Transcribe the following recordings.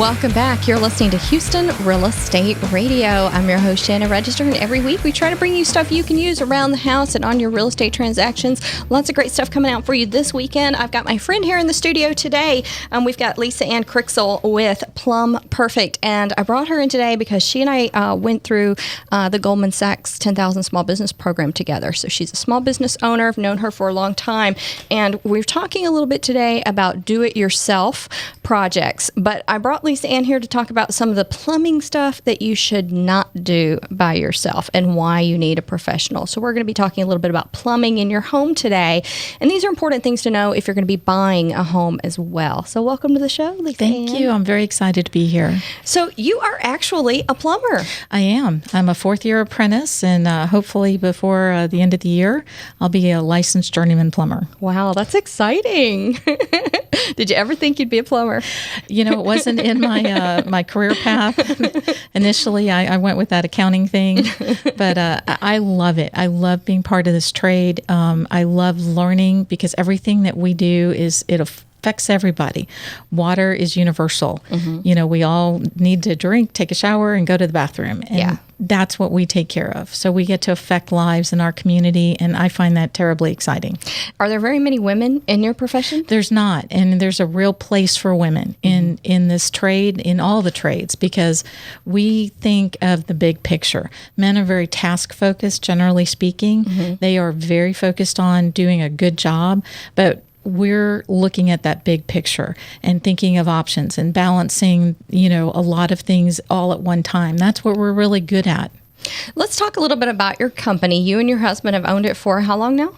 Welcome back. You're listening to Houston Real Estate Radio. I'm your host, Shannon Register, and every week we try to bring you stuff you can use around the house and on your real estate transactions. Lots of great stuff coming out for you this weekend. I've got my friend here in the studio today. We've got Lisaann with Plumb Perfect, and I brought her in today because she and I went through the Goldman Sachs 10,000 Small Business Program together. So she's a small business owner. I've known her for a long time, and we're talking a little bit today about do-it-yourself projects. But I brought Lisaann here to talk about some of the plumbing stuff that you should not do by yourself and why you need a professional. So we're going to be talking a little bit about plumbing in your home today. And these are important things to know if you're going to be buying a home as well. So welcome to the show, Lisaann. Thank you. I'm very excited to be here. So you are actually a plumber. I am. I'm a fourth-year apprentice, and hopefully before the end of the year, I'll be a licensed journeyman plumber. Wow, that's exciting. Did you ever think you'd be a plumber? You know, it wasn't in my my career path. Initially, I went with that accounting thing, but I love it. I love being part of this trade. I love learning because everything that we do it affects everybody. Water is universal. Mm-hmm. You know, we all need to drink, take a shower, and go to the bathroom. And that's what we take care of. So we get to affect lives in our community, and I find that terribly exciting. Are there very many women in your profession? There's not, and there's a real place for women in this trade, in all the trades, because we think of the big picture. Men are very task-focused, generally speaking. Mm-hmm. They are very focused on doing a good job, but we're looking at that big picture and thinking of options and balancing, you know, a lot of things all at one time. That's what we're really good at. Let's talk a little bit about your company. You and your husband have owned it for how long now?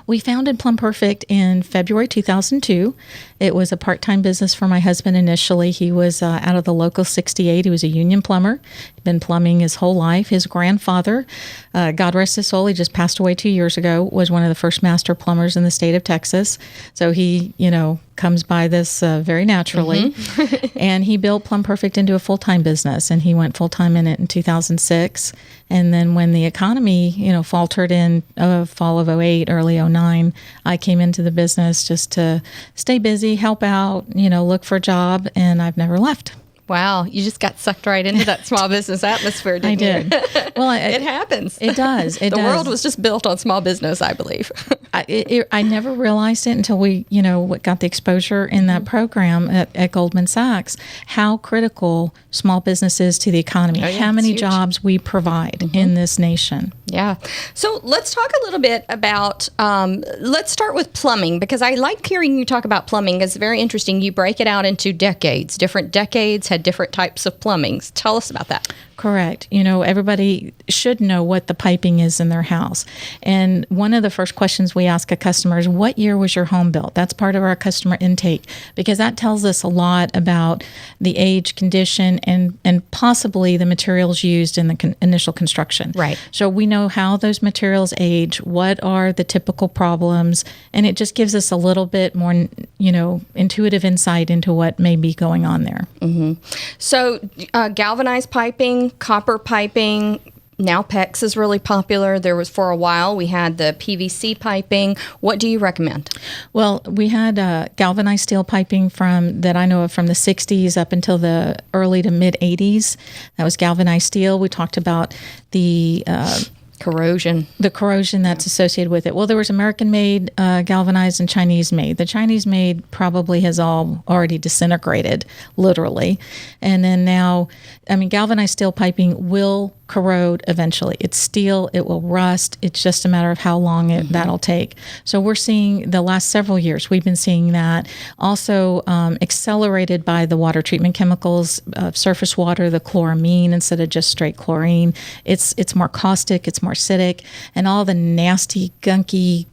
We founded Plumb Perfect in February 2002. It was a part-time business for my husband initially. He was out of the local 68. He was a union plumber. He'd been plumbing his whole life. His grandfather, God rest his soul, he just passed away 2 years ago, was one of the first master plumbers in the state of Texas. So he, you know, comes by this very naturally. Mm-hmm. And he built Plumb Perfect into a full-time business, and he went full-time in it in 2006. And then when the economy, you know, faltered in fall of 08, early 09, I came into the business just to stay busy, help out, you know, look for a job, and I've never left. Wow, you just got sucked right into that small business atmosphere, didn't you? I did. Well, it happens. It does. The world was just built on small business, I believe. I never realized it until we, you know, got the exposure in that program at Goldman Sachs, how critical small business is to the economy, how many jobs we provide in this nation. Yeah. So let's talk a little bit about, let's start with plumbing, because I like hearing you talk about plumbing. It's very interesting. You break it out into decades. Different decades had different types of plumbings. Tell us about that. Correct. You know, everybody should know what the piping is in their house. And one of the first questions we ask a customer is, what year was your home built? That's part of our customer intake, because that tells us a lot about the age, condition, and possibly the materials used in the initial construction. Right. So we know how those materials age, what are the typical problems, and it just gives us a little bit more, you know, intuitive insight into what may be going on there. Mm-hmm. So galvanized piping, copper piping, now PEX is really popular. There was, for a while, we had the PVC piping. What do you recommend? Well, we had galvanized steel piping that I know of from the 60s up until the early to mid 80s. That was galvanized steel. We talked about the corrosion that's associated with it. Well, there was American-made, galvanized, and Chinese-made. The Chinese-made probably has all already disintegrated, literally. And then now, I mean, galvanized steel piping will corrode eventually. It's steel, it will rust. It's just a matter of how long that'll take. So we're seeing the last several years, we've been seeing that also accelerated by the water treatment chemicals, surface water, the chloramine instead of just straight chlorine. It's more caustic, it's more acidic, and all the nasty, gunky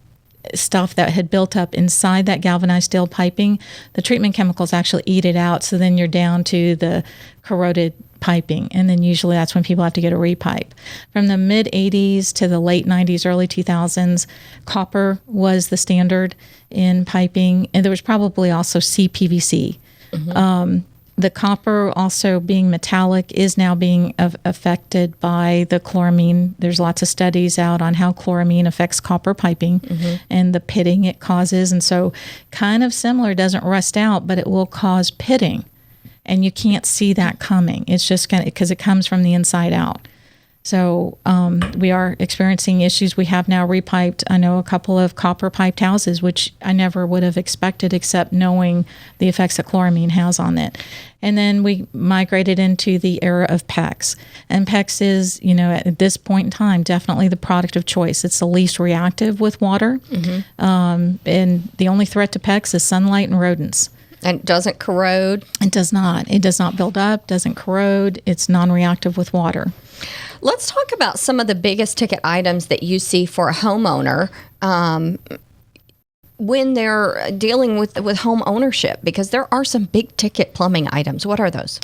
stuff that had built up inside that galvanized steel piping, the treatment chemicals actually eat it out. So then you're down to the corroded piping, and then usually that's when people have to get a repipe. From the mid 80s to the late 90s, early 2000s, copper was the standard in piping, and there was probably also CPVC. Mm-hmm. The copper, also being metallic, is now being affected by the chloramine. There's lots of studies out on how chloramine affects copper piping and the pitting it causes. And so kind of similar, doesn't rust out, but it will cause pitting. and you can't see that coming. It's just because it comes from the inside out. So we are experiencing issues. We have now repiped, I know, a couple of copper piped houses, which I never would have expected except knowing the effects that chloramine has on it. And then we migrated into the era of PEX. And PEX is, at this point in time, definitely the product of choice. It's the least reactive with water. And the only threat to PEX is sunlight and rodents. And it doesn't corrode? It does not. It does not build up, doesn't corrode. It's non-reactive with water. Let's talk about some of the biggest ticket items that you see for a homeowner when they're dealing with home ownership, because there are some big ticket plumbing items. What are those?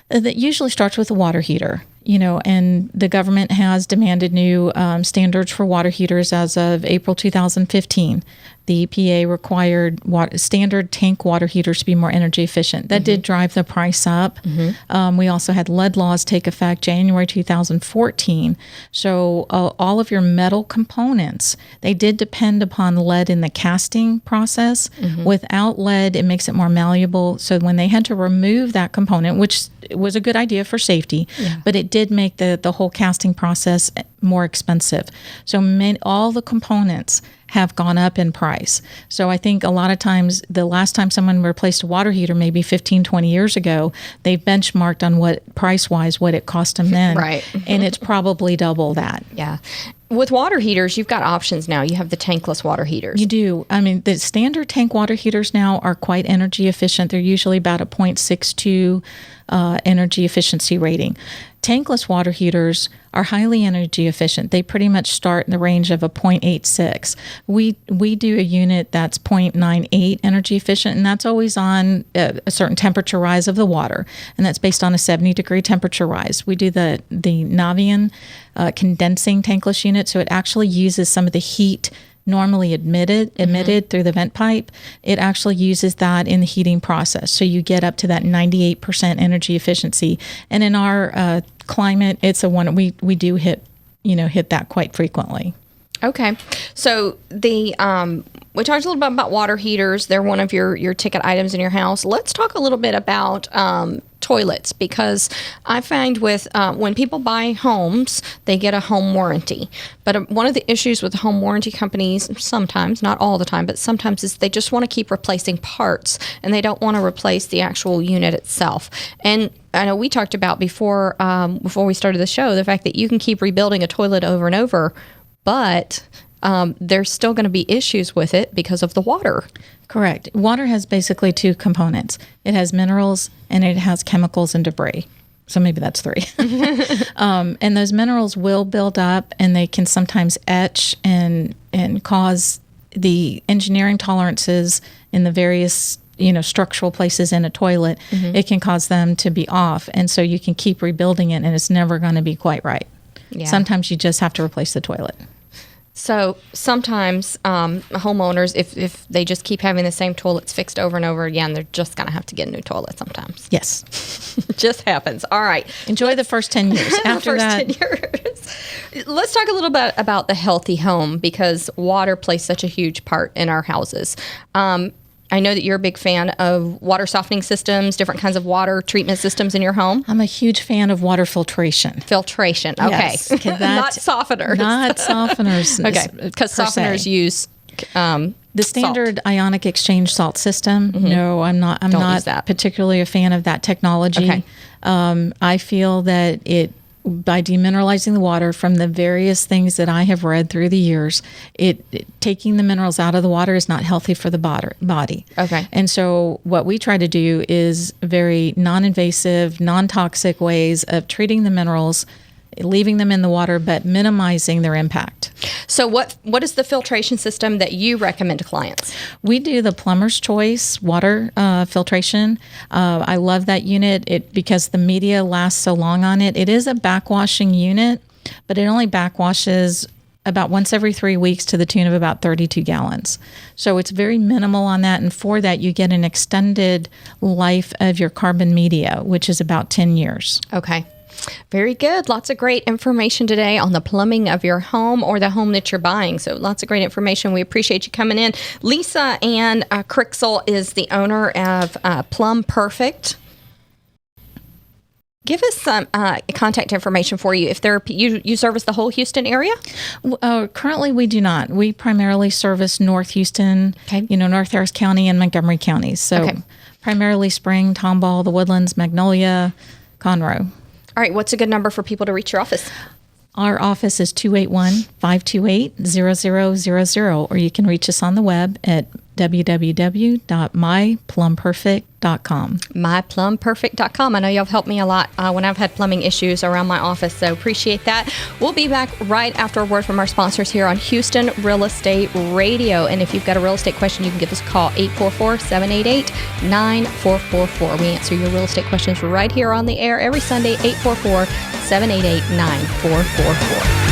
That usually starts with a water heater, and the government has demanded new standards for water heaters as of April 2015. The EPA required standard tank water heaters to be more energy efficient. That did drive the price up. We also had lead laws take effect January 2014. So all of your metal components, they did depend upon lead in the casting process. Without lead, it makes it more malleable. So when they had to remove that component, which was a good idea for safety, but it did make the whole casting process more expensive. So all the components have gone up in price. So I think a lot of times, the last time someone replaced a water heater, maybe 15, 20 years ago, they benchmarked on what price-wise, what it cost them then. Right. And it's probably double that. Yeah. With water heaters, you've got options now. You have the tankless water heaters. You do. I mean, the standard tank water heaters now are quite energy efficient. They're usually about a 0.62 energy efficiency rating. Tankless water heaters are highly energy efficient. They pretty much start in the range of a 0.86. We do a unit that's 0.98 energy efficient, and that's always on a certain temperature rise of the water, and that's based on a 70-degree temperature rise. We do the Navian condensing tankless unit, so it actually uses some of the heat normally emitted through the vent pipe. It actually uses that in the heating process. So you get up to that 98% energy efficiency. And in our climate, it's a one we do hit that quite frequently. Okay. So we talked a little bit about water heaters. They're one of your ticket items in your house. Let's talk a little bit about toilets, because I find with when people buy homes, they get a home warranty. But one of the issues with home warranty companies, sometimes, not all the time, but sometimes, is they just want to keep replacing parts, and they don't want to replace the actual unit itself. And I know we talked about before we started the show, the fact that you can keep rebuilding a toilet over and over, but there's still going to be issues with it because of the water. Correct. Water has basically two components. It has minerals and it has chemicals and debris. So maybe that's three. And those minerals will build up, and they can sometimes etch and cause the engineering tolerances in the various structural places in a toilet. It can cause them to be off. And so you can keep rebuilding it, and it's never going to be quite right. Yeah. Sometimes you just have to replace the toilet. So sometimes homeowners, if they just keep having the same toilets fixed over and over again, they're just going to have to get a new toilet sometimes. Yes. It just happens. All right. Enjoy the first 10 years. After that. 10 years. Let's talk a little bit about the healthy home, because water plays such a huge part in our houses. I know that you're a big fan of water softening systems, different kinds of water treatment systems in your home. I'm a huge fan of water filtration. Filtration, okay. Yes, not softeners. Not softeners. Okay, because softeners use the standard salt. ionic exchange salt system. No, I'm not particularly a fan of that technology. Okay. I feel that by demineralizing the water, from the various things that I have read through the years, taking the minerals out of the water is not healthy for the body. Okay. And so what we try to do is very non-invasive, non-toxic ways of treating the minerals, leaving them in the water, but minimizing their impact. So what is the filtration system that you recommend to clients? We do the plumber's choice water filtration. I love that unit because the media lasts so long on it. It is a backwashing unit, but it only backwashes about once every 3 weeks to the tune of about 32 gallons. So it's very minimal on that. And for that, you get an extended life of your carbon media, which is about 10 years. Okay. Very good. Lots of great information today on the plumbing of your home or the home that you're buying. So lots of great information. We appreciate you coming in. Lisaann Crixel is the owner of Plumb Perfect. Give us some contact information for you. If you service the whole Houston area? Currently, we do not. We primarily service North Houston, North Harris County and Montgomery counties. So primarily Spring, Tomball, the Woodlands, Magnolia, Conroe. All right. What's a good number for people to reach your office? Our office is 281-528-0000, or you can reach us on the web at www.myplumbperfect.com. Myplumbperfect.com. I know y'all have helped me a lot when I've had plumbing issues around my office, so appreciate that. We'll be back right after a word from our sponsors here on Houston Real Estate Radio. And if you've got a real estate question, you can give us a call, 844-788-9444. We answer your real estate questions right here on the air every Sunday, 844-788-9444.